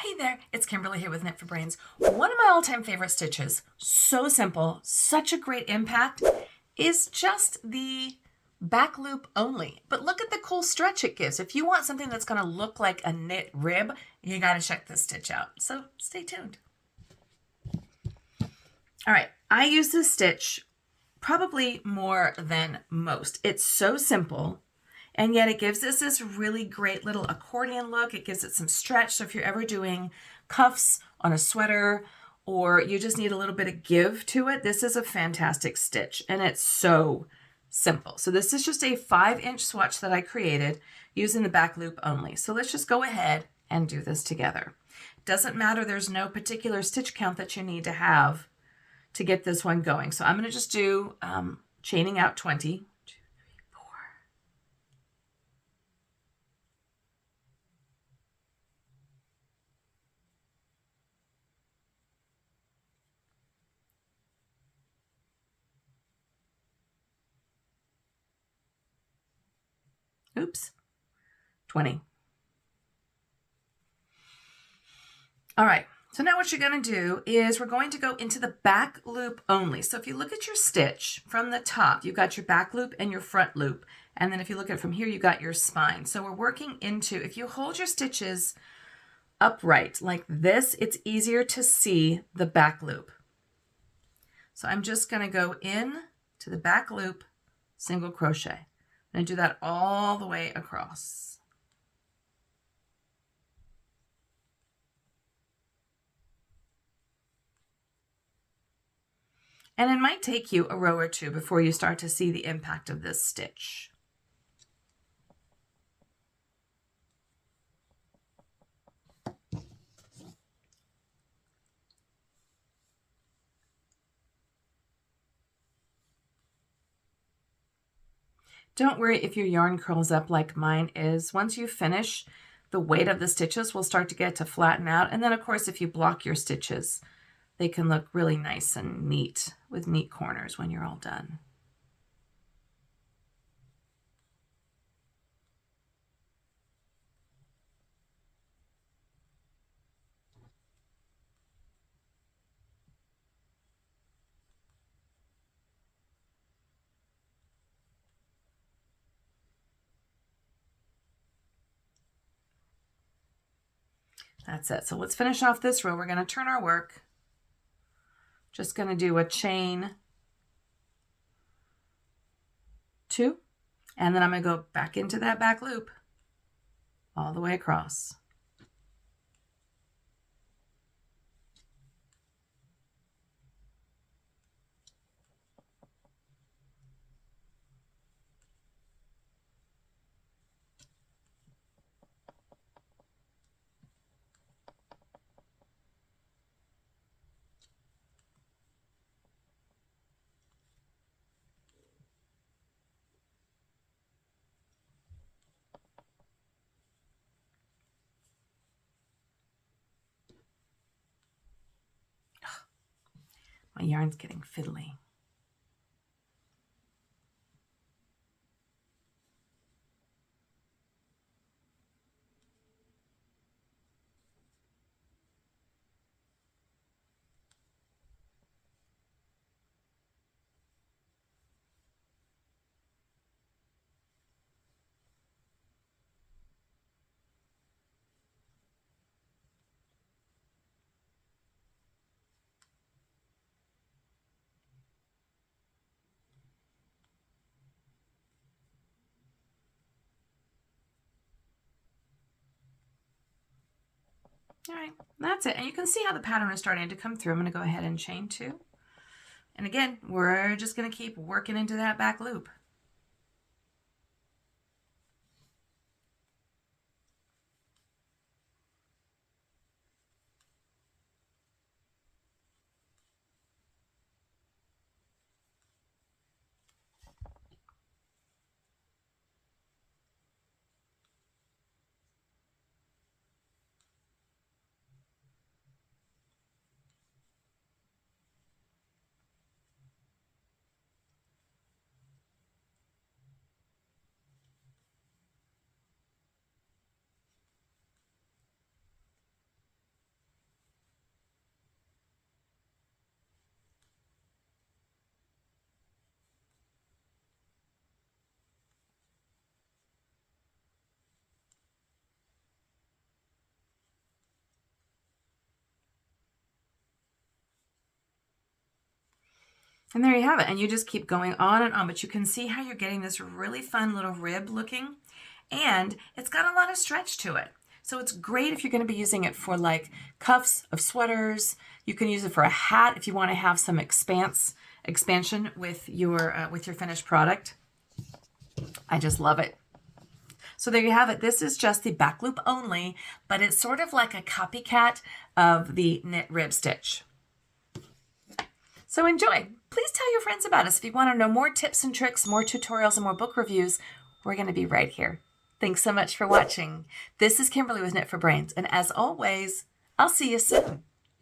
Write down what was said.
Hey there, it's Kimberly here with Knit for Brains. One of my all-time favorite stitches, so simple, such a great impact, is just the back loop only. But look at the cool stretch it gives. If you want something that's going to look like a knit rib, you got to check this stitch out. So stay tuned. All right, I use this stitch probably more than most. It's so simple. And yet it gives us this really great little accordion look. It gives it some stretch. So if you're ever doing cuffs on a sweater or you just need a little bit of give to it, this is a fantastic stitch. And it's so simple. So this is just a 5-inch swatch that I created using the back loop only. So let's just go ahead and do this together. Doesn't matter. There's no particular stitch count that you need to have to get this one going. So I'm going to just do chaining out 20. Oops, 20. All right, so now what you're going to do is we're going to go into the back loop only. So if you look at your stitch from the top, you've got your back loop and your front loop. And then if you look at it from here, you got your spine. So we're working into, if you hold your stitches upright like this, it's easier to see the back loop. So I'm just going to go in to the back loop, single crochet. And do that all the way across. And it might take you a row or two before you start to see the impact of this stitch. Don't worry if your yarn curls up like mine is. Once you finish, the weight of the stitches will start to get to flatten out. And then of course, if you block your stitches, they can look really nice and neat with neat corners when you're all done. That's it. So let's finish off this row. We're going to turn our work. Just going to do a chain 2, and then I'm going to go back into that back loop all the way across. My yarn's getting fiddly. All right, that's it. And you can see how the pattern is starting to come through. I'm going to go ahead and chain 2. And again, we're just going to keep working into that back loop. And there you have it. And you just keep going on and on, but you can see how you're getting this really fun little rib looking, and it's got a lot of stretch to it. So it's great if you're going to be using it for like cuffs of sweaters. You can use it for a hat if you want to have some expansion with your finished product. I just love it. So there you have it. This is just the back loop only, but it's sort of like a copycat of the knit rib stitch. So enjoy. Please tell your friends about us. If you want to know more tips and tricks, more tutorials, and more book reviews, we're going to be right here. Thanks so much for watching. This is Kimberly with Knit for Brains, and as always, I'll see you soon.